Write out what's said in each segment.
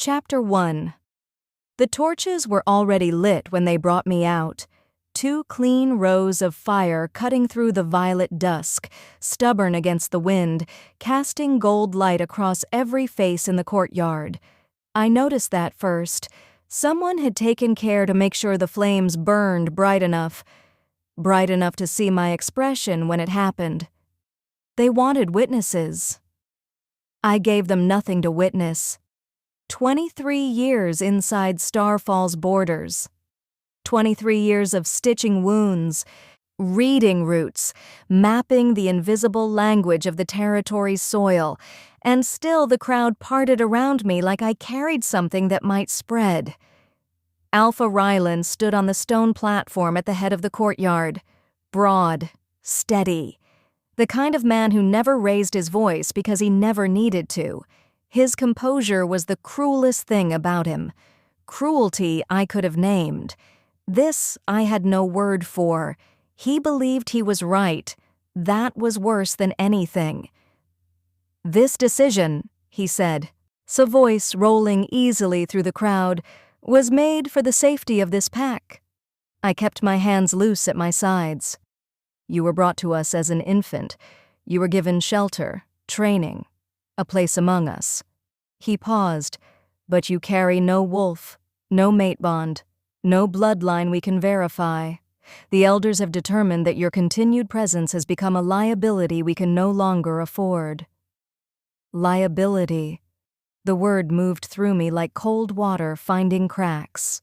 Chapter 1. The torches were already lit when they brought me out. 2 clean rows of fire cutting through the violet dusk, stubborn against the wind, casting gold light across every face in the courtyard. I noticed that first. Someone had taken care to make sure the flames burned bright enough to see my expression when it happened. They wanted witnesses. I gave them nothing to witness. 23 years inside Starfall's borders. 23 years of stitching wounds, reading routes, mapping the invisible language of the territory's soil, and still the crowd parted around me like I carried something that might spread. Alpha Ryland stood on the stone platform at the head of the courtyard, broad, steady, the kind of man who never raised his voice because he never needed to. His composure was the cruelest thing about him. Cruelty I could have named. This I had no word for. He believed he was right. That was worse than anything. "This decision," he said, a voice rolling easily through the crowd, "was made for the safety of this pack." I kept my hands loose at my sides. "You were brought to us as an infant. You were given shelter, training, a place among us." He paused. "But you carry no wolf, no mate bond, no bloodline we can verify. The elders have determined that your continued presence has become a liability we can no longer afford." Liability. The word moved through me like cold water finding cracks.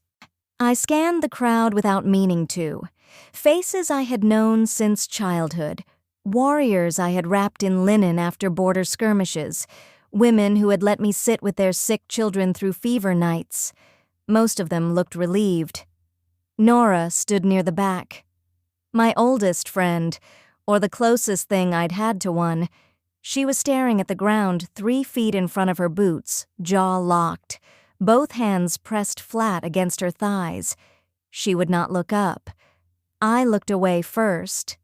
I scanned the crowd without meaning to. Faces I had known since childhood. Warriors I had wrapped in linen after border skirmishes. Women who had let me sit with their sick children through fever nights. Most of them looked relieved. Nora stood near the back. My oldest friend, or the closest thing I'd had to one. She was staring at the ground 3 feet in front of her boots, jaw locked, both hands pressed flat against her thighs. She would not look up. I looked away first.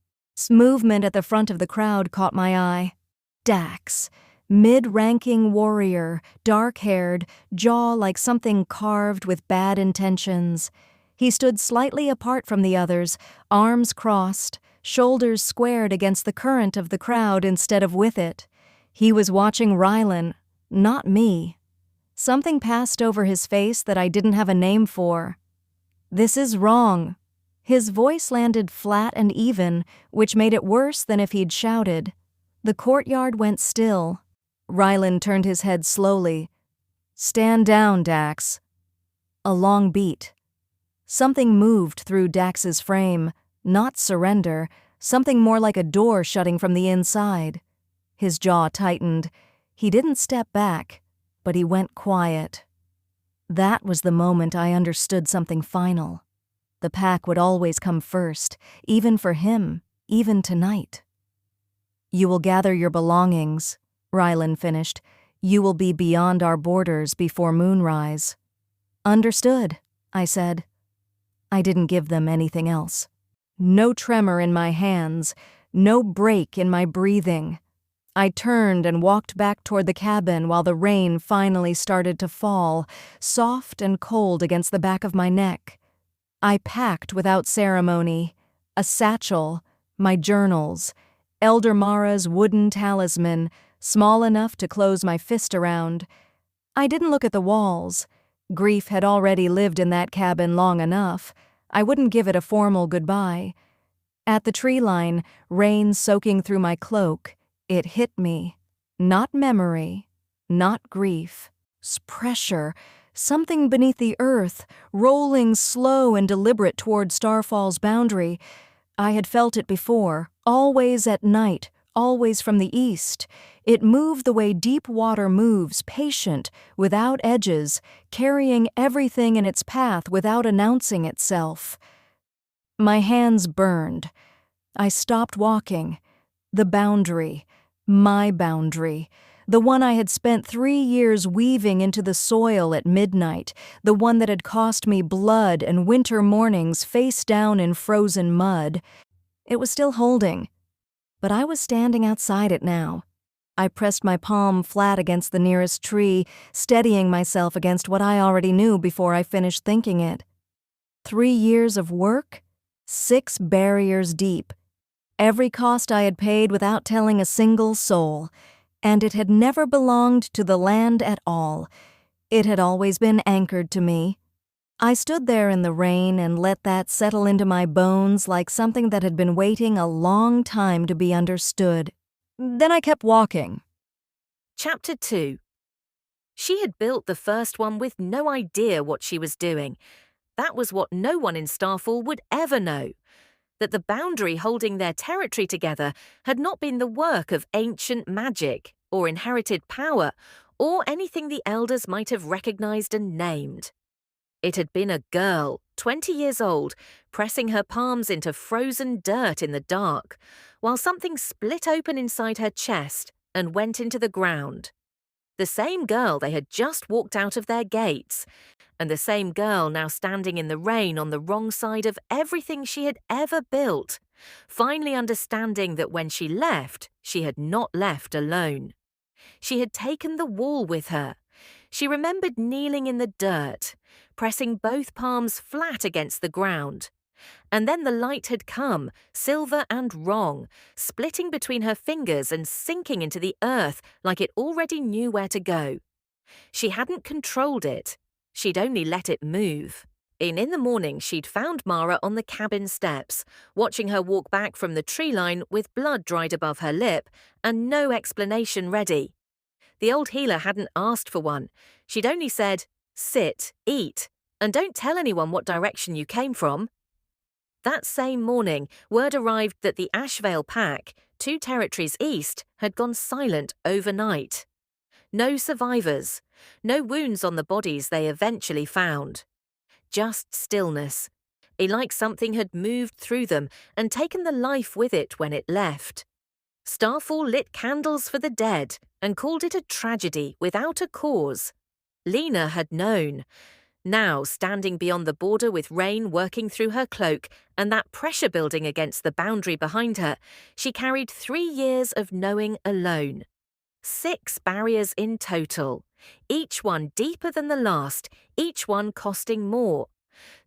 Movement at the front of the crowd caught my eye. Dax. Mid-ranking warrior, dark-haired, jaw like something carved with bad intentions. He stood slightly apart from the others, arms crossed, shoulders squared against the current of the crowd instead of with it. He was watching Rylan, not me. Something passed over his face that I didn't have a name for. "This is wrong." His voice landed flat and even, which made it worse than if he'd shouted. The courtyard went still. Ryland turned his head slowly. "Stand down, Dax." A long beat. Something moved through Dax's frame, not surrender, something more like a door shutting from the inside. His jaw tightened. He didn't step back, but he went quiet. That was the moment I understood something final. The pack would always come first, even for him, even tonight. "You will gather your belongings," Rylan finished. "You will be beyond our borders before moonrise." "Understood," I said. I didn't give them anything else. No tremor in my hands, no break in my breathing. I turned and walked back toward the cabin while the rain finally started to fall, soft and cold against the back of my neck. I packed without ceremony, a satchel, my journals, Elder Mara's wooden talisman, small enough to close my fist around. I didn't look at the walls. Grief had already lived in that cabin long enough. I wouldn't give it a formal goodbye. At the tree line, rain soaking through my cloak, it hit me. Not memory, not grief. Pressure, something beneath the earth, rolling slow and deliberate toward Starfall's boundary. I had felt it before, always at night, always from the east. It moved the way deep water moves, patient, without edges, carrying everything in its path without announcing itself. My hands burned. I stopped walking. The boundary, my boundary, the one I had spent 3 years weaving into the soil at midnight, the one that had cost me blood and winter mornings face down in frozen mud. It was still holding, but I was standing outside it now. I pressed my palm flat against the nearest tree, steadying myself against what I already knew before I finished thinking it. 3 years of work, 6 barriers deep. Every cost I had paid without telling a single soul, and it had never belonged to the land at all. It had always been anchored to me. I stood there in the rain and let that settle into my bones like something that had been waiting a long time to be understood. Then I kept walking. Chapter 2. She had built the first one with no idea what she was doing. That was what no one in Starfall would ever know. That the boundary holding their territory together had not been the work of ancient magic, or inherited power, or anything the elders might have recognized and named. It had been a girl, 20 years old, pressing her palms into frozen dirt in the dark, while something split open inside her chest and went into the ground. The same girl they had just walked out of their gates, and the same girl now standing in the rain on the wrong side of everything she had ever built, finally understanding that when she left, she had not left alone. She had taken the wall with her. She remembered kneeling in the dirt, pressing both palms flat against the ground. And then the light had come, silver and wrong, splitting between her fingers and sinking into the earth like it already knew where to go. She hadn't controlled it. She'd only let it move. In the morning, she'd found Mara on the cabin steps, watching her walk back from the tree line with blood dried above her lip and no explanation ready. The old healer hadn't asked for one. She'd only said, "Sit, eat, and don't tell anyone what direction you came from." That same morning, word arrived that the Starfall Pack, 2 territories east, had gone silent overnight. No survivors, no wounds on the bodies they eventually found. Just stillness, like something had moved through them and taken the life with it when it left. Starfall lit candles for the dead and called it a tragedy without a cause. Lena had known. Now, standing beyond the border with rain working through her cloak and that pressure building against the boundary behind her, she carried 3 years of knowing alone. 6 barriers in total, each one deeper than the last, each one costing more.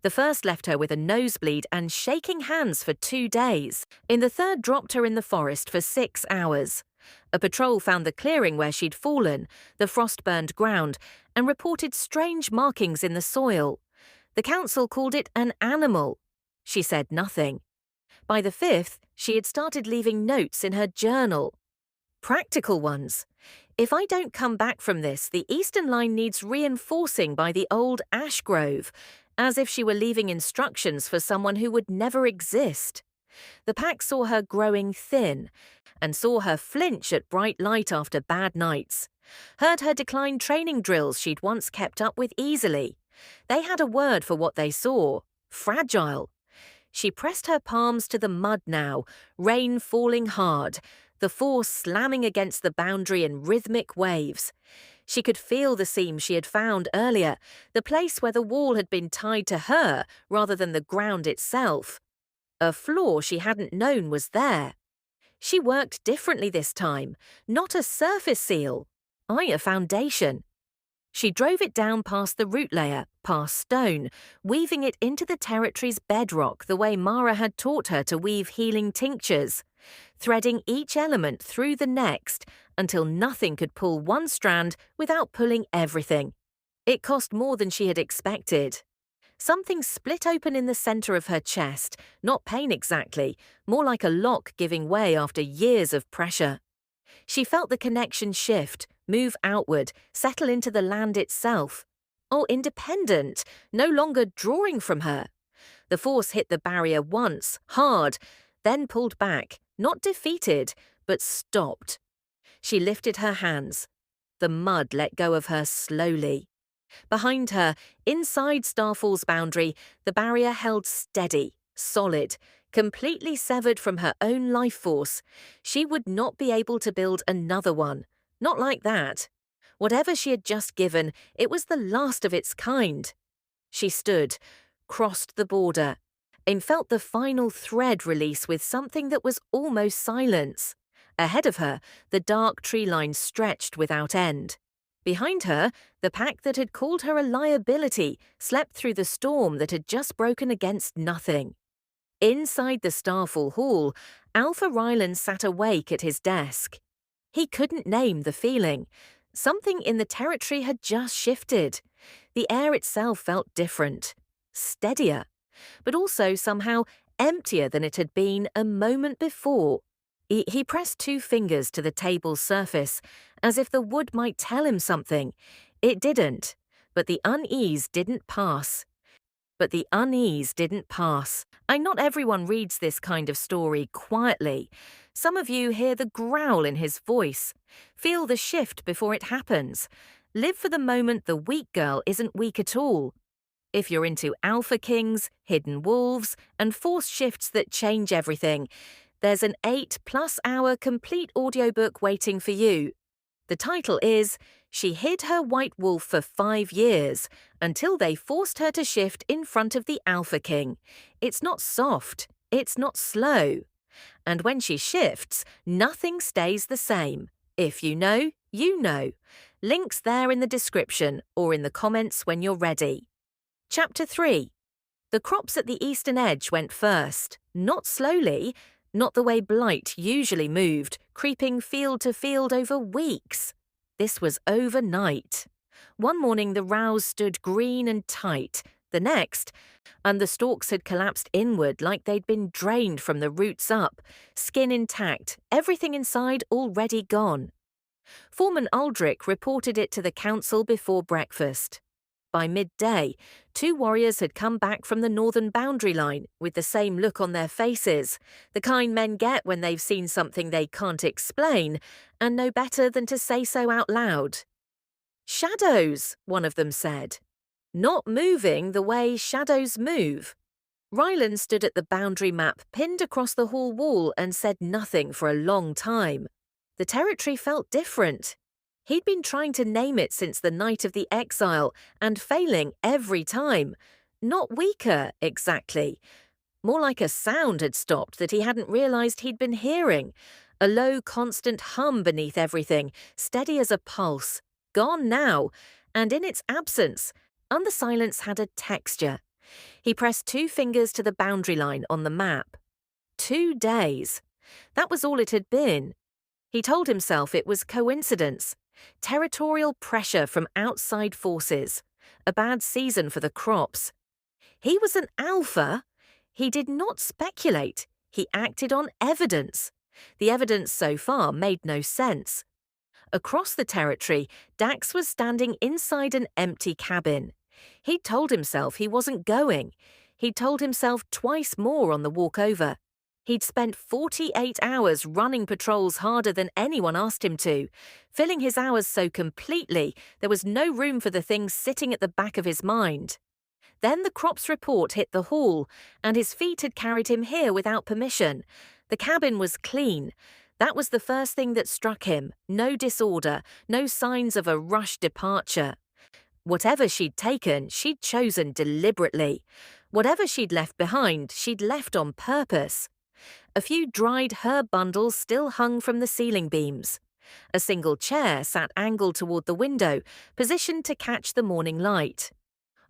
The first left her with a nosebleed and shaking hands for 2 days. In the third dropped her in the forest for 6 hours. A patrol found the clearing where she'd fallen, the frost-burned ground, and reported strange markings in the soil. The council called it an animal. She said nothing. By the 5th, she had started leaving notes in her journal. Practical ones. If I don't come back from this, the eastern line needs reinforcing by the old ash grove, as if she were leaving instructions for someone who would never exist. The pack saw her growing thin, and saw her flinch at bright light after bad nights. Heard her decline training drills she'd once kept up with easily. They had a word for what they saw: fragile. She pressed her palms to the mud now, rain falling hard, the force slamming against the boundary in rhythmic waves. She could feel the seam she had found earlier, the place where the wall had been tied to her rather than the ground itself. A flaw she hadn't known was there. She worked differently this time, not a surface seal, a foundation. She drove it down past the root layer, past stone, weaving it into the territory's bedrock the way Mara had taught her to weave healing tinctures, threading each element through the next until nothing could pull one strand without pulling everything. It cost more than she had expected. Something split open in the center of her chest, not pain exactly, more like a lock giving way after years of pressure. She felt the connection shift, move outward, settle into the land itself. Independent, no longer drawing from her. The force hit the barrier once, hard, then pulled back, not defeated, but stopped. She lifted her hands. The mud let go of her slowly. Behind her, inside Starfall's boundary, the barrier held steady, solid, completely severed from her own life force. She would not be able to build another one. Not like that. Whatever she had just given, it was the last of its kind. She stood, crossed the border, and felt the final thread release with something that was almost silence. Ahead of her, the dark tree line stretched without end. Behind her, the pack that had called her a liability slept through the storm that had just broken against nothing. Inside the Starfall Hall, Alpha Ryland sat awake at his desk. He couldn't name the feeling. Something in the territory had just shifted. The air itself felt different, steadier, but also somehow emptier than it had been a moment before. He pressed 2 fingers to the table's surface, as if the wood might tell him something. It didn't, but the unease didn't pass. Not everyone reads this kind of story quietly. Some of you hear the growl in his voice. Feel the shift before it happens. Live for the moment the weak girl isn't weak at all. If you're into alpha kings, hidden wolves, and force shifts that change everything, there's an 8+ hour complete audiobook waiting for you. The title is She Hid Her White Wolf for 5 years until they forced her to shift in front of the Alpha King. It's not soft, it's not slow. And when she shifts, nothing stays the same. If you know, you know. Links there in the description or in the comments when you're ready. Chapter 3. The crops at the eastern edge went first, not slowly, not the way blight usually moved, creeping field to field over weeks. This was overnight. One morning the rows stood green and tight, the next, and the stalks had collapsed inward like they'd been drained from the roots up, skin intact, everything inside already gone. Foreman Aldrich reported it to the council before breakfast. By midday, 2 warriors had come back from the northern boundary line with the same look on their faces, the kind men get when they've seen something they can't explain and know better than to say so out loud. "Shadows," one of them said. "Not moving the way shadows move." Ryland stood at the boundary map pinned across the hall wall and said nothing for a long time. The territory felt different. He'd been trying to name it since the night of the exile, and failing every time. Not weaker, exactly. More like a sound had stopped that he hadn't realized he'd been hearing. A low, constant hum beneath everything, steady as a pulse. Gone now, and in its absence, and the silence had a texture. He pressed 2 fingers to the boundary line on the map. 2 days. That was all it had been. He told himself it was coincidence. Territorial pressure from outside forces. A bad season for the crops. He was an alpha. He did not speculate. He acted on evidence. The evidence so far made no sense. Across the territory, Dax was standing inside an empty cabin. He'd told himself he wasn't going. He'd told himself twice more on the walk over. He'd spent 48 hours running patrols harder than anyone asked him to, filling his hours so completely there was no room for the things sitting at the back of his mind. Then the crops report hit the hall, and his feet had carried him here without permission. The cabin was clean. That was the first thing that struck him. No disorder, no signs of a rushed departure. Whatever she'd taken, she'd chosen deliberately. Whatever she'd left behind, she'd left on purpose. A few dried herb bundles still hung from the ceiling beams. A single chair sat angled toward the window, positioned to catch the morning light.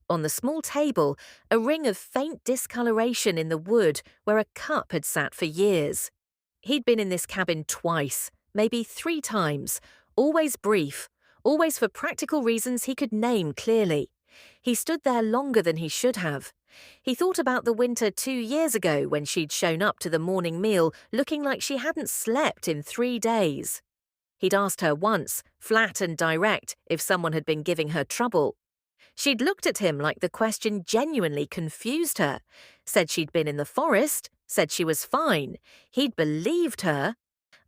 On the small table, a ring of faint discoloration in the wood where a cup had sat for years. He'd been in this cabin twice, maybe 3 times, always brief, always for practical reasons he could name clearly. He stood there longer than he should have. He thought about the winter 2 years ago when she'd shown up to the morning meal looking like she hadn't slept in 3 days. He'd asked her once, flat and direct, if someone had been giving her trouble. She'd looked at him like the question genuinely confused her, said she'd been in the forest, said she was fine. He'd believed her.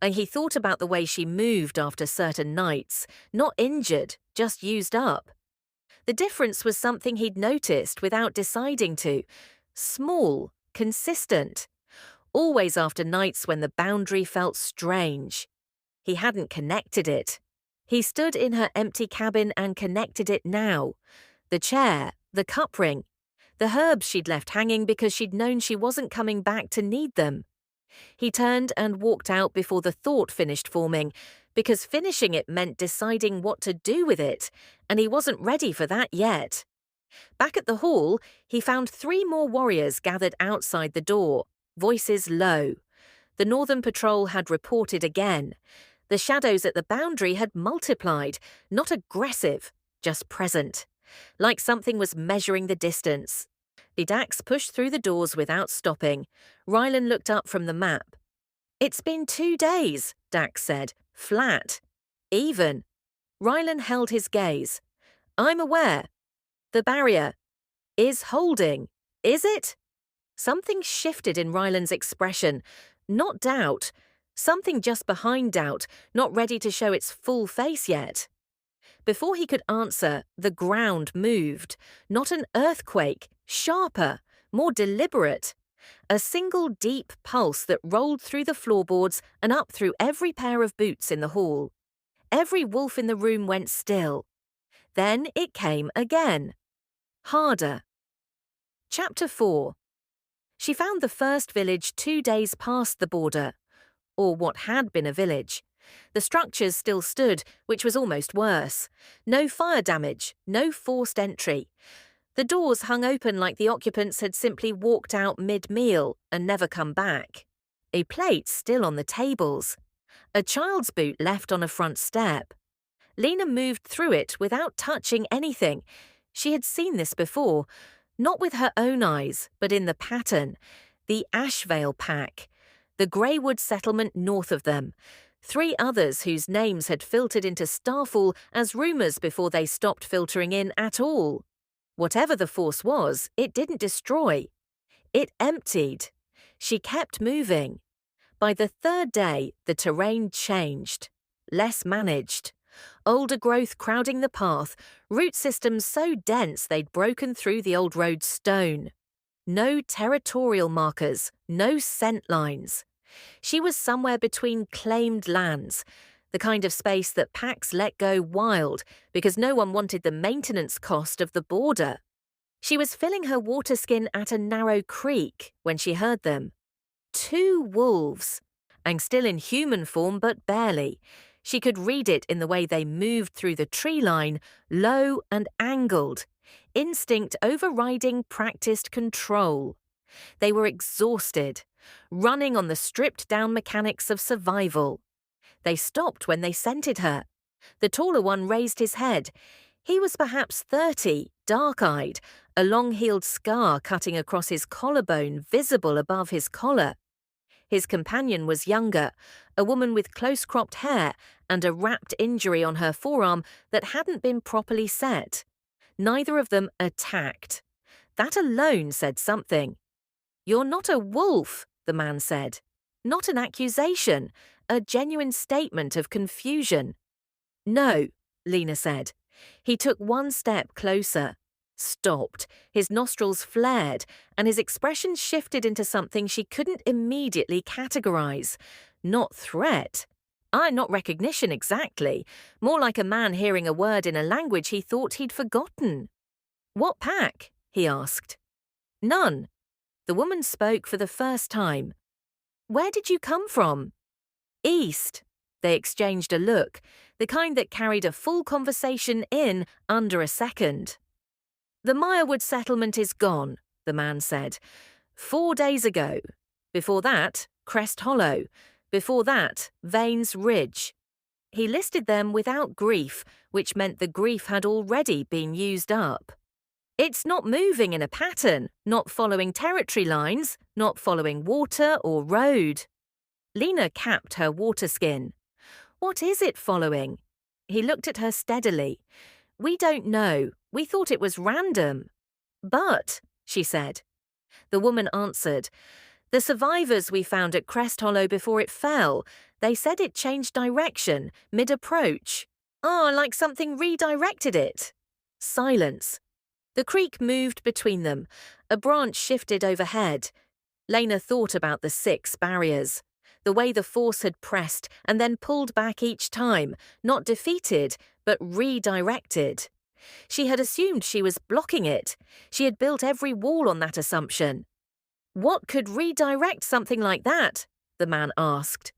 And he thought about the way she moved after certain nights, not injured, just used up. The difference was something he'd noticed without deciding to. Small, consistent. Always after nights when the boundary felt strange. He hadn't connected it. He stood in her empty cabin and connected it now. The chair, the cup ring, the herbs she'd left hanging because she'd known she wasn't coming back to need them. He turned and walked out before the thought finished forming, because finishing it meant deciding what to do with it, and he wasn't ready for that yet. Back at the hall, he found 3 more warriors gathered outside the door, voices low. The Northern Patrol had reported again. The shadows at the boundary had multiplied, not aggressive, just present, like something was measuring the distance. Dax pushed through the doors without stopping. Rylan looked up from the map. "It's been 2 days," Dax said. "Flat. Even." Rylan held his gaze. "I'm aware. The barrier is holding. Is it?" Something shifted in Rylan's expression. Not doubt. Something just behind doubt, not ready to show its full face yet. Before he could answer, the ground moved. Not an earthquake, sharper, more deliberate. A single deep pulse that rolled through the floorboards and up through every pair of boots in the hall. Every wolf in the room went still. Then it came again. Harder. Chapter 4. She found the first village 2 days past the border, or what had been a village. The structures still stood, which was almost worse. No fire damage, no forced entry. The doors hung open like the occupants had simply walked out mid-meal and never come back. A plate still on the tables. A child's boot left on a front step. Lena moved through it without touching anything. She had seen this before, not with her own eyes, but in the pattern. The Starfall Pack. The Greywood settlement north of them. 3 others whose names had filtered into Starfall as rumours before they stopped filtering in at all. Whatever the force was, it didn't destroy. It emptied. She kept moving. By the 3rd day, the terrain changed. Less managed. Older growth crowding the path, root systems so dense they'd broken through the old road's stone. No territorial markers, no scent lines. She was somewhere between claimed lands, the kind of space that packs let go wild because no one wanted the maintenance cost of the border. She was filling her water skin at a narrow creek when she heard them. 2 wolves, and still in human form but barely. She could read it in the way they moved through the tree line, low and angled. Instinct overriding practiced control. They were exhausted, running on the stripped-down mechanics of survival. They stopped when they scented her. The taller one raised his head. He was perhaps 30, dark-eyed, a long-heeled scar cutting across his collarbone visible above his collar. His companion was younger, a woman with close-cropped hair and a wrapped injury on her forearm that hadn't been properly set. Neither of them attacked. That alone said something. "You're not a wolf," the man said. Not an accusation, a genuine statement of confusion. "No," Lena said. He took 1 step closer. Stopped, his nostrils flared, and his expression shifted into something she couldn't immediately categorize. Not threat. Not recognition exactly. More like a man hearing a word in a language he thought he'd forgotten. "What pack?" he asked. "None." The woman spoke for the first time. "Where did you come from?" "East." They exchanged a look, the kind that carried a full conversation in under a second. "The Mirewood settlement is gone," the man said. 4 days ago. Before that, Crest Hollow. Before that, Vane's Ridge. He listed them without grief, which meant the grief had already been used up. "It's not moving in a pattern, not following territory lines, not following water or road." Lena capped her water skin. "What is it following?" He looked at her steadily. "We don't know. We thought it was random." "But," she said. The woman answered, "The survivors we found at Crest Hollow before it fell, they said it changed direction, mid-approach. Like something redirected it." Silence. The creek moved between them. A branch shifted overhead. Lena thought about the 6 barriers. The way the force had pressed and then pulled back each time, not defeated, but redirected. She had assumed she was blocking it. She had built every wall on that assumption. What could redirect something like that? the man asked.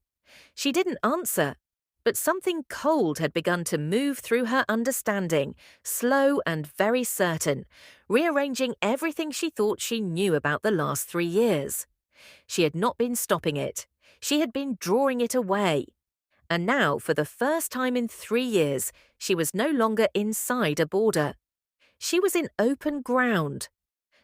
She didn't answer, but something cold had begun to move through her understanding, slow and very certain, rearranging everything she thought she knew about the last 3 years. She had not been stopping it. She had been drawing it away. And now, for the first time in 3 years, she was no longer inside a border. She was in open ground.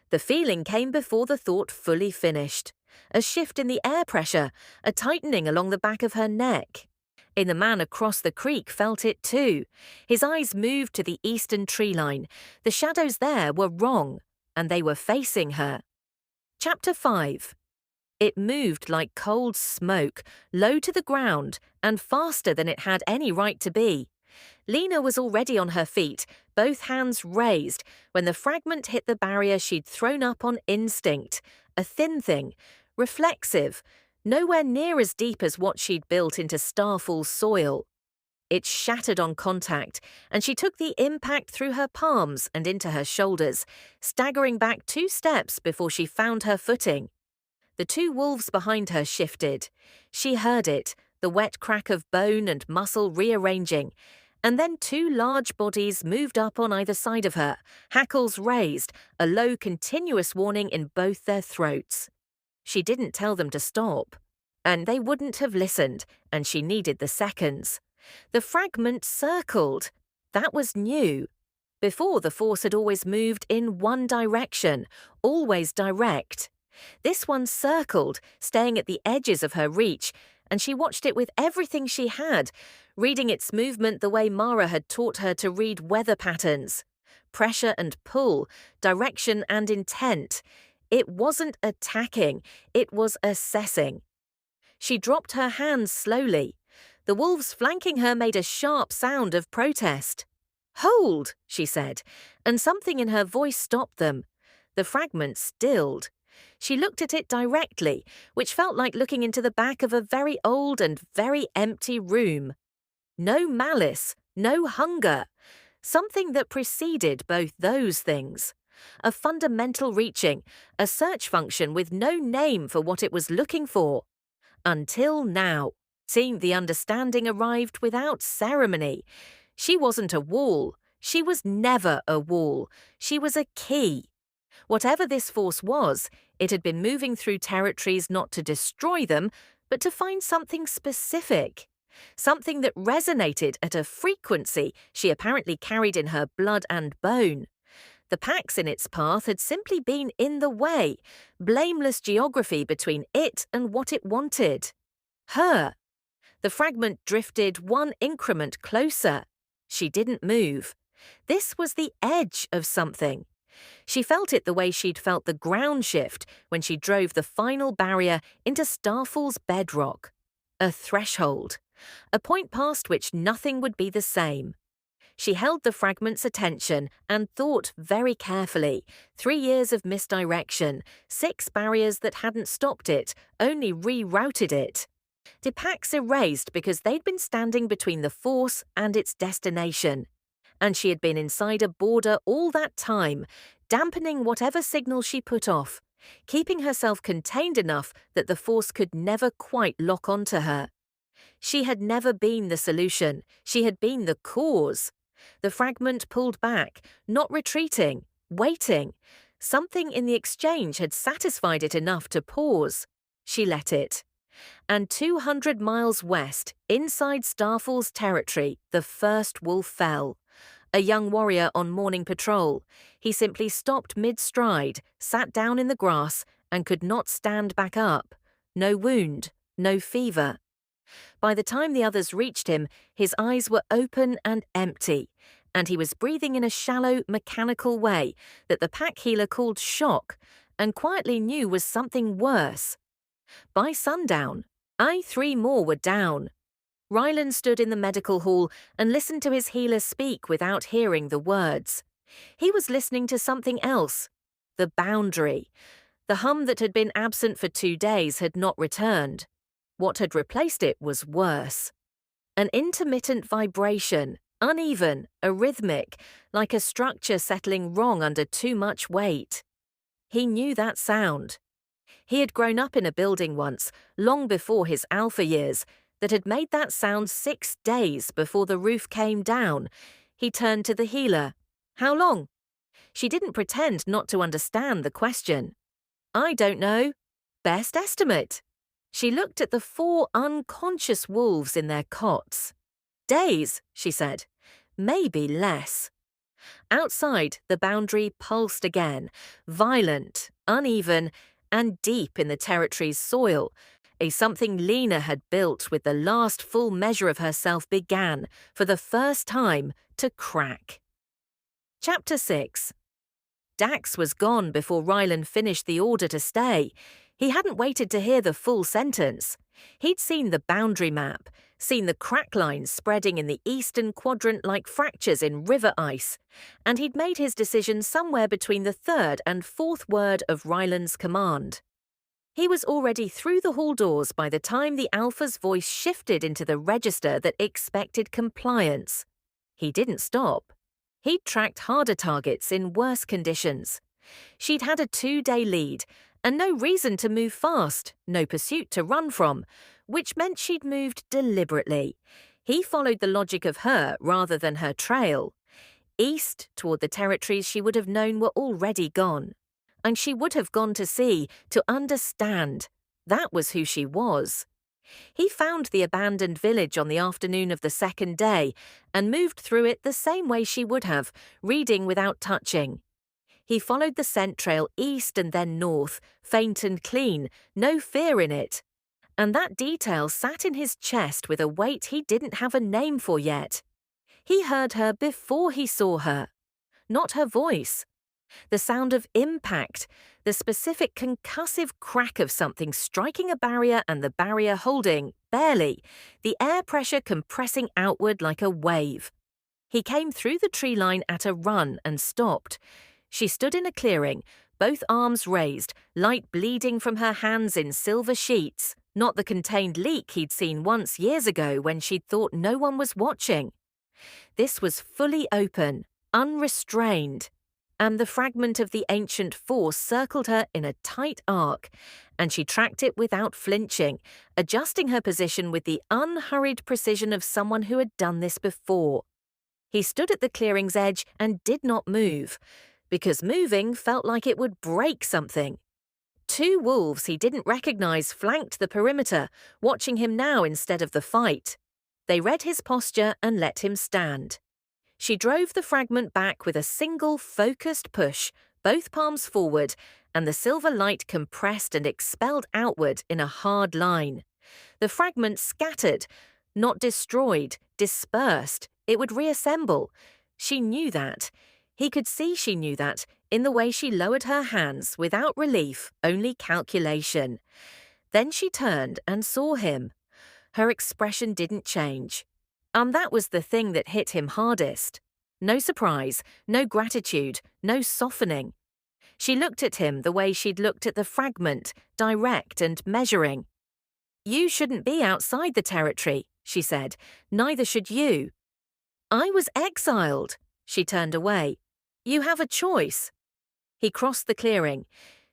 The feeling came before the thought fully finished. A shift in the air pressure, a tightening along the back of her neck. The man across the creek felt it too. His eyes moved to the eastern tree line. The shadows there were wrong, and they were facing her. Chapter 5. It moved like cold smoke, low to the ground, and faster than it had any right to be. Lena was already on her feet, both hands raised, when the fragment hit the barrier she'd thrown up on instinct, a thin thing, reflexive, nowhere near as deep as what she'd built into Starfall soil. It shattered on contact, and she took the impact through her palms and into her shoulders, staggering back 2 steps before she found her footing. The 2 wolves behind her shifted. She heard it, the wet crack of bone and muscle rearranging, and then 2 large bodies moved up on either side of her, hackles raised, a low continuous warning in both their throats. She didn't tell them to stop, and they wouldn't have listened, and she needed the seconds. The fragment circled. That was new. Before, the force had always moved in one direction, always direct. This one circled, staying at the edges of her reach, and she watched it with everything she had, reading its movement the way Mara had taught her to read weather patterns. Pressure and pull, direction and intent. It wasn't attacking, it was assessing. She dropped her hands slowly. The wolves flanking her made a sharp sound of protest. "Hold," she said, and something in her voice stopped them. The fragment stilled. She looked at it directly, which felt like looking into the back of a very old and very empty room. No malice, no hunger. Something that preceded both those things. A fundamental reaching, a search function with no name for what it was looking for. Until now, seemed the understanding arrived without ceremony. She wasn't a wall. She was never a wall. She was a key. Whatever this force was, it had been moving through territories not to destroy them, but to find something specific. Something that resonated at a frequency she apparently carried in her blood and bone. The packs in its path had simply been in the way, blameless geography between it and what it wanted. Her. The fragment drifted one increment closer. She didn't move. This was the edge of something. She felt it the way she'd felt the ground shift when she drove the final barrier into Starfall's bedrock. A threshold. A point past which nothing would be the same. She held the fragment's attention and thought very carefully. 3 years of misdirection, 6 barriers that hadn't stopped it, only rerouted it. The packs erased because they'd been standing between the force and its destination. And she had been inside a border all that time, dampening whatever signal she put off, keeping herself contained enough that the force could never quite lock onto her. She had never been the solution. She had been the cause. The fragment pulled back, not retreating, waiting. Something in the exchange had satisfied it enough to pause. She let it. And 200 miles west, inside Starfall's territory, the first wolf fell. A young warrior on morning patrol. He simply stopped mid-stride, sat down in the grass, and could not stand back up. No wound, no fever. By the time the others reached him, his eyes were open and empty, and he was breathing in a shallow, mechanical way that the pack healer called shock, and quietly knew was something worse. By sundown, 3 more were down. Ryland stood in the medical hall and listened to his healer speak without hearing the words. He was listening to something else. The boundary. The hum that had been absent for 2 days had not returned. What had replaced it was worse. An intermittent vibration, uneven, arrhythmic, like a structure settling wrong under too much weight. He knew that sound. He had grown up in a building once, long before his alpha years, that had made that sound 6 days before the roof came down. He turned to the healer. How long? She didn't pretend not to understand the question. I don't know. Best estimate. She looked at the 4 unconscious wolves in their cots. Days, she said. Maybe less. Outside, the boundary pulsed again, violent, uneven, and deep in the territory's soil. A something Lena had built with the last full measure of herself began, for the first time, to crack. Chapter 6. Dax was gone before Rylan finished the order to stay. He hadn't waited to hear the full sentence. He'd seen the boundary map, seen the crack lines spreading in the eastern quadrant like fractures in river ice, and he'd made his decision somewhere between the 3rd and 4th word of Rylan's command. He was already through the hall doors by the time the Alpha's voice shifted into the register that expected compliance. He didn't stop. He'd tracked harder targets in worse conditions. She'd had a 2-day lead, and no reason to move fast, no pursuit to run from, which meant she'd moved deliberately. He followed the logic of her rather than her trail. East, toward the territories she would have known were already gone. And she would have gone to see, to understand. That was who she was. He found the abandoned village on the afternoon of the 2nd day and moved through it the same way she would have, reading without touching. He followed the scent trail east and then north, faint and clean, no fear in it. And that detail sat in his chest with a weight he didn't have a name for yet. He heard her before he saw her. Not her voice. The sound of impact, the specific concussive crack of something striking a barrier and the barrier holding, barely, the air pressure compressing outward like a wave. He came through the tree line at a run and stopped. She stood in a clearing, both arms raised, light bleeding from her hands in silver sheets, not the contained leak he'd seen once years ago when she'd thought no one was watching. This was fully open, unrestrained. And the fragment of the ancient force circled her in a tight arc, and she tracked it without flinching, adjusting her position with the unhurried precision of someone who had done this before. He stood at the clearing's edge and did not move, because moving felt like it would break something. 2 wolves he didn't recognize flanked the perimeter, watching him now instead of the fight. They read his posture and let him stand. She drove the fragment back with a single focused push, both palms forward, and the silver light compressed and expelled outward in a hard line. The fragment scattered, not destroyed, dispersed. It would reassemble. She knew that. He could see she knew that in the way she lowered her hands without relief, only calculation. Then she turned and saw him. Her expression didn't change. That was the thing that hit him hardest. No surprise, no gratitude, no softening. She looked at him the way she'd looked at the fragment, direct and measuring. You shouldn't be outside the territory, she said. Neither should you. I was exiled. She turned away. You have a choice. He crossed the clearing.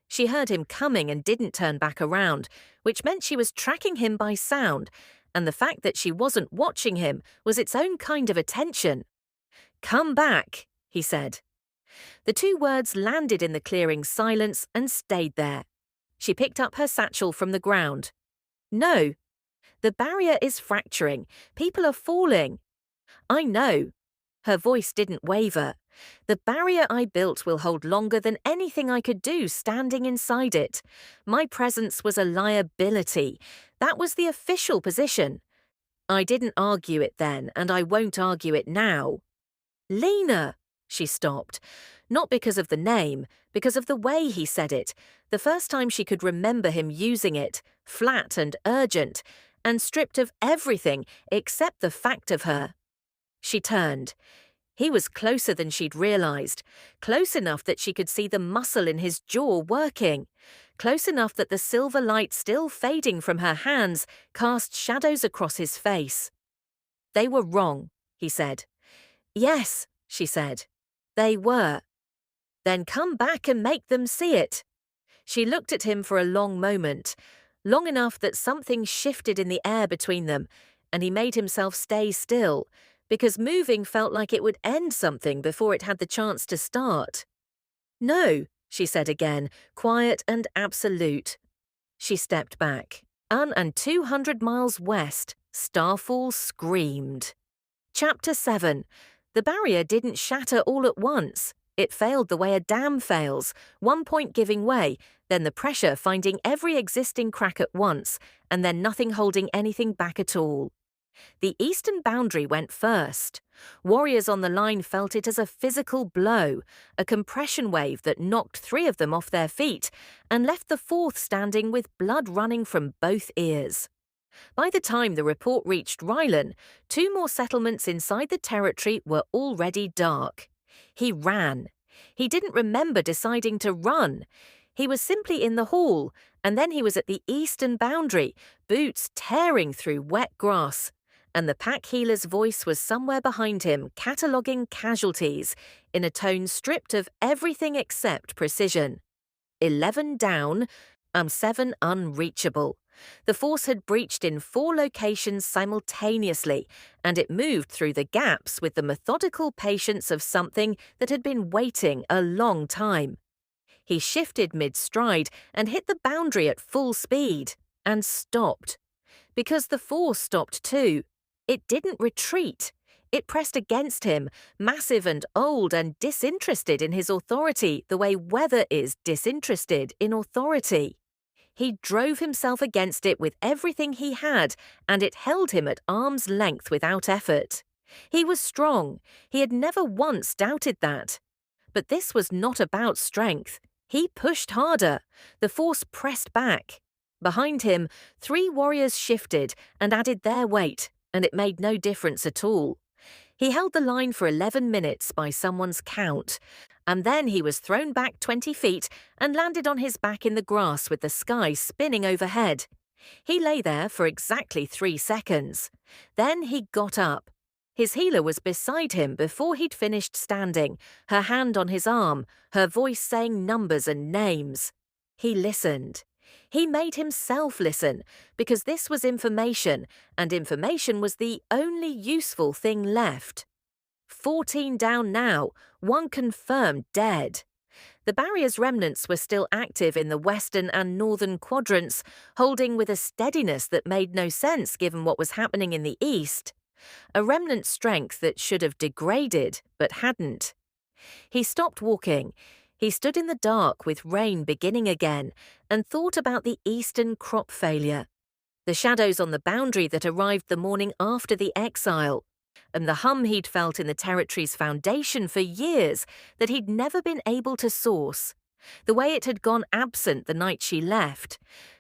She heard him coming and didn't turn back around, which meant she was tracking him by sound, and the fact that she wasn't watching him was its own kind of attention. Come back, he said. The 2 words landed in the clearing's silence and stayed there. She picked up her satchel from the ground. No. The barrier is fracturing. People are falling. I know. Her voice didn't waver. The barrier I built will hold longer than anything I could do standing inside it. My presence was a liability. That was the official position. I didn't argue it then, and I won't argue it now. Lena, she stopped. Not because of the name, because of the way he said it. The first time she could remember him using it, flat and urgent, and stripped of everything except the fact of her. She turned. He was closer than she'd realized, close enough that she could see the muscle in his jaw working, close enough that the silver light still fading from her hands cast shadows across his face. They were wrong, he said. Yes, she said. They were. Then come back and make them see it. She looked at him for a long moment, long enough that something shifted in the air between them, and he made himself stay still, because moving felt like it would end something before it had the chance to start. "No," she said again, quiet and absolute. She stepped back. 200 miles west, Starfall screamed. Chapter 7. The barrier didn't shatter all at once. It failed the way a dam fails, one point giving way, then the pressure finding every existing crack at once, and then nothing holding anything back at all. The eastern boundary went first. Warriors on the line felt it as a physical blow, a compression wave that knocked 3 of them off their feet and left the 4th standing with blood running from both ears. By the time the report reached Rylan, 2 more settlements inside the territory were already dark. He ran. He didn't remember deciding to run. He was simply in the hall, and then he was at the eastern boundary, boots tearing through wet grass. And the pack healer's voice was somewhere behind him, cataloguing casualties, in a tone stripped of everything except precision. 11 down, 7 unreachable. The force had breached in 4 locations simultaneously, and it moved through the gaps with the methodical patience of something that had been waiting a long time. He shifted mid-stride and hit the boundary at full speed, and stopped. Because the force stopped too. It didn't retreat. It pressed against him, massive and old and disinterested in his authority the way weather is disinterested in authority. He drove himself against it with everything he had, and it held him at arm's length without effort. He was strong. He had never once doubted that. But this was not about strength. He pushed harder. The force pressed back. Behind him, 3 warriors shifted and added their weight, and it made no difference at all. He held the line for 11 minutes by someone's count, and then he was thrown back 20 feet and landed on his back in the grass with the sky spinning overhead. He lay there for exactly 3 seconds. Then he got up. His healer was beside him before he'd finished standing, her hand on his arm, her voice saying numbers and names. He listened. He made himself listen, because this was information, and information was the only useful thing left. 14 down now, 1 confirmed dead. The barrier's remnants were still active in the western and northern quadrants, holding with a steadiness that made no sense given what was happening in the east. A remnant strength that should have degraded, but hadn't. He stopped walking. He stood in the dark with rain beginning again and thought about the eastern crop failure, the shadows on the boundary that arrived the morning after the exile, and the hum he'd felt in the territory's foundation for years that he'd never been able to source, the way it had gone absent the night she left,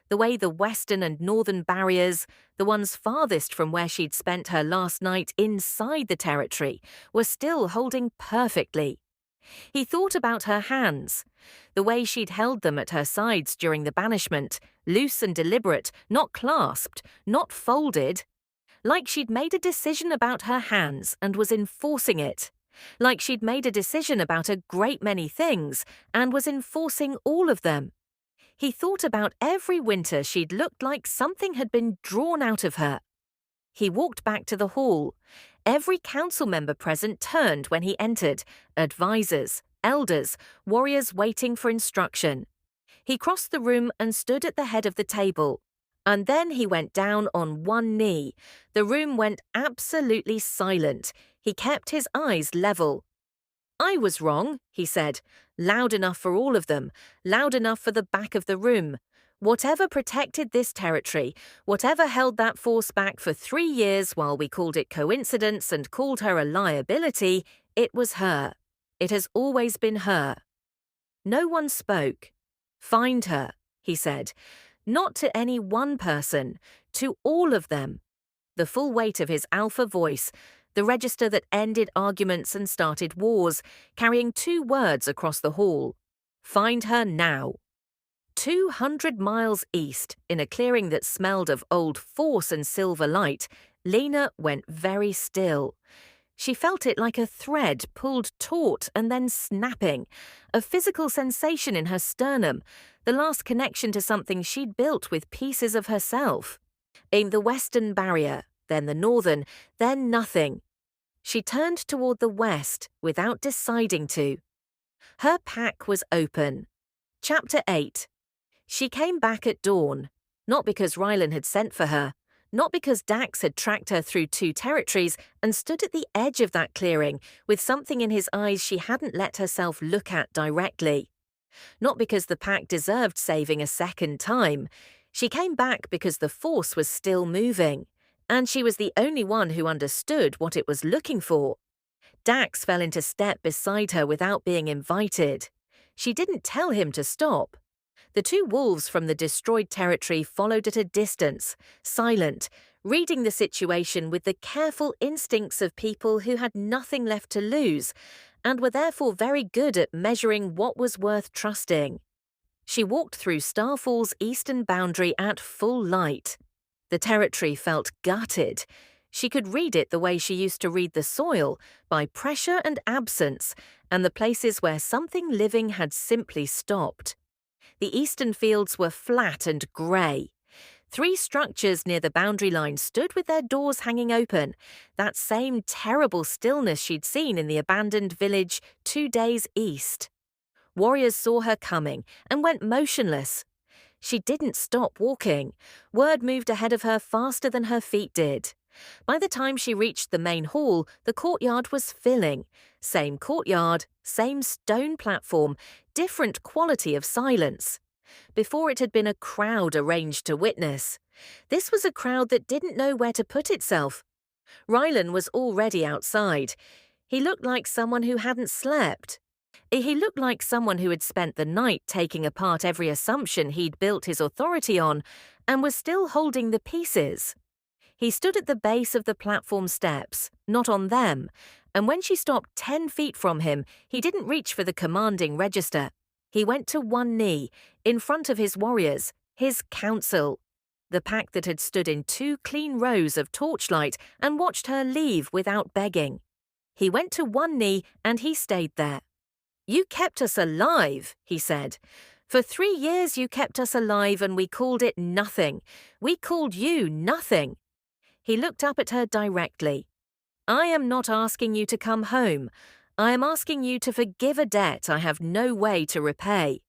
the way the western and northern barriers, the ones farthest from where she'd spent her last night inside the territory, were still holding perfectly. He thought about her hands, the way she'd held them at her sides during the banishment, loose and deliberate, not clasped, not folded. Like she'd made a decision about her hands and was enforcing it. Like she'd made a decision about a great many things and was enforcing all of them. He thought about every winter she'd looked like something had been drawn out of her. He walked back to the hall. Every council member present turned when he entered, advisors, elders, warriors waiting for instruction. He crossed the room and stood at the head of the table. And then he went down on one knee. The room went absolutely silent. He kept his eyes level. "I was wrong," he said, loud enough for all of them, loud enough for the back of the room. Whatever protected this territory, whatever held that force back for 3 years while we called it coincidence and called her a liability, it was her. It has always been her. No one spoke. "Find her," he said. Not to any one person, to all of them. The full weight of his alpha voice, the register that ended arguments and started wars, carrying 2 words across the hall. Find her now. 200 miles east, in a clearing that smelled of old force and silver light, Lena went very still. She felt it like a thread pulled taut and then snapping, a physical sensation in her sternum, the last connection to something she'd built with pieces of herself. The western barrier, then the northern, then nothing. She turned toward the west without deciding to. Her pack was open. Chapter 8. She came back at dawn, not because Rylan had sent for her, not because Dax had tracked her through 2 territories and stood at the edge of that clearing with something in his eyes she hadn't let herself look at directly. Not because the pack deserved saving a second time. She came back because the Force was still moving, and she was the only one who understood what it was looking for. Dax fell into step beside her without being invited. She didn't tell him to stop. The 2 wolves from the destroyed territory followed at a distance, silent, reading the situation with the careful instincts of people who had nothing left to lose and were therefore very good at measuring what was worth trusting. She walked through Starfall's eastern boundary at full light. The territory felt gutted. She could read it the way she used to read the soil, by pressure and absence, and the places where something living had simply stopped. The eastern fields were flat and grey. 3 structures near the boundary line stood with their doors hanging open, that same terrible stillness she'd seen in the abandoned village 2 days east. Warriors saw her coming and went motionless. She didn't stop walking. Word moved ahead of her faster than her feet did. By the time she reached the main hall, the courtyard was filling. Same courtyard, same stone platform, different quality of silence. Before it had been a crowd arranged to witness. This was a crowd that didn't know where to put itself. Rylan was already outside. He looked like someone who hadn't slept. He looked like someone who had spent the night taking apart every assumption he'd built his authority on and was still holding the pieces. He stood at the base of the platform steps, not on them, and when she stopped 10 feet from him, he didn't reach for the commanding register. He went to one knee, in front of his warriors, his council, the pack that had stood in 2 clean rows of torchlight and watched her leave without begging. He went to one knee and he stayed there. "You kept us alive," he said. "For 3 years you kept us alive and we called it nothing. We called you nothing." He looked up at her directly. "I am not asking you to come home. I am asking you to forgive a debt I have no way to repay.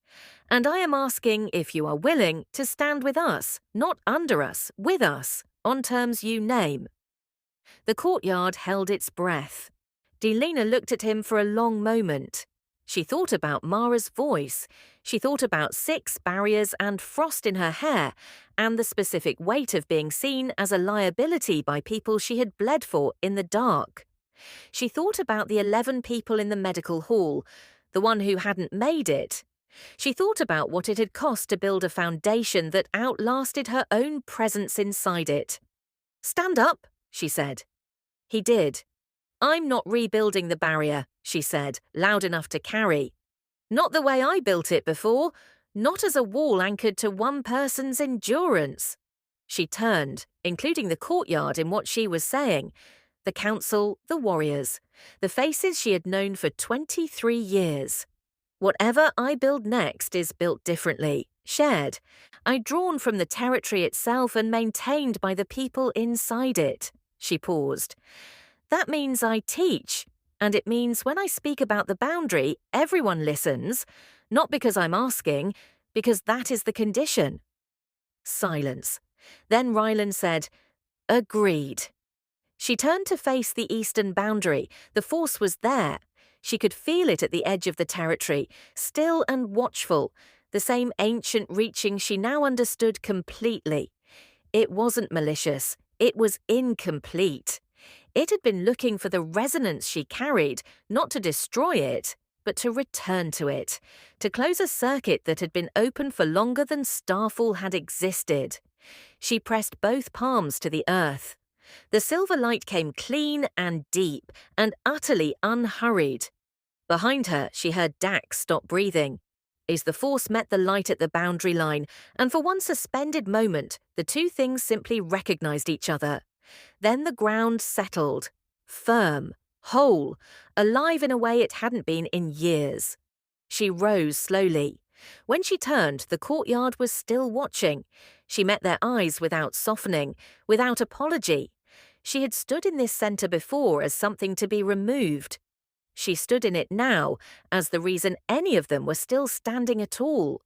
And I am asking, if you are willing, to stand with us, not under us, with us, on terms you name." The courtyard held its breath. Lena looked at him for a long moment. She thought about Mara's voice. She thought about 6 barriers and frost in her hair, and the specific weight of being seen as a liability by people she had bled for in the dark. She thought about the 11 people in the medical hall, the one who hadn't made it. She thought about what it had cost to build a foundation that outlasted her own presence inside it. "Stand up," she said. He did. "I'm not rebuilding the barrier," she said, loud enough to carry. "Not the way I built it before, not as a wall anchored to one person's endurance." She turned, including the courtyard in what she was saying, the council, the warriors, the faces she had known for 23 years. "Whatever I build next is built differently, shared. Drawn from the territory itself and maintained by the people inside it." She paused. "That means I teach, and it means when I speak about the boundary, everyone listens, not because I'm asking, because that is the condition." Silence. Then Rylan said, "Agreed." She turned to face the eastern boundary. The Force was there. She could feel it at the edge of the territory, still and watchful, the same ancient reaching she now understood completely. It wasn't malicious. It was incomplete. It had been looking for the resonance she carried, not to destroy it, but to return to it, to close a circuit that had been open for longer than Starfall had existed. She pressed both palms to the earth. The silver light came clean and deep and utterly unhurried. Behind her, she heard Dax stop breathing. As the Force met the light at the boundary line, and for one suspended moment, the 2 things simply recognized each other. Then the ground settled, firm, whole, alive in a way it hadn't been in years. She rose slowly. When she turned, the courtyard was still watching. She met their eyes without softening, without apology. She had stood in this centre before as something to be removed. She stood in it now as the reason any of them were still standing at all.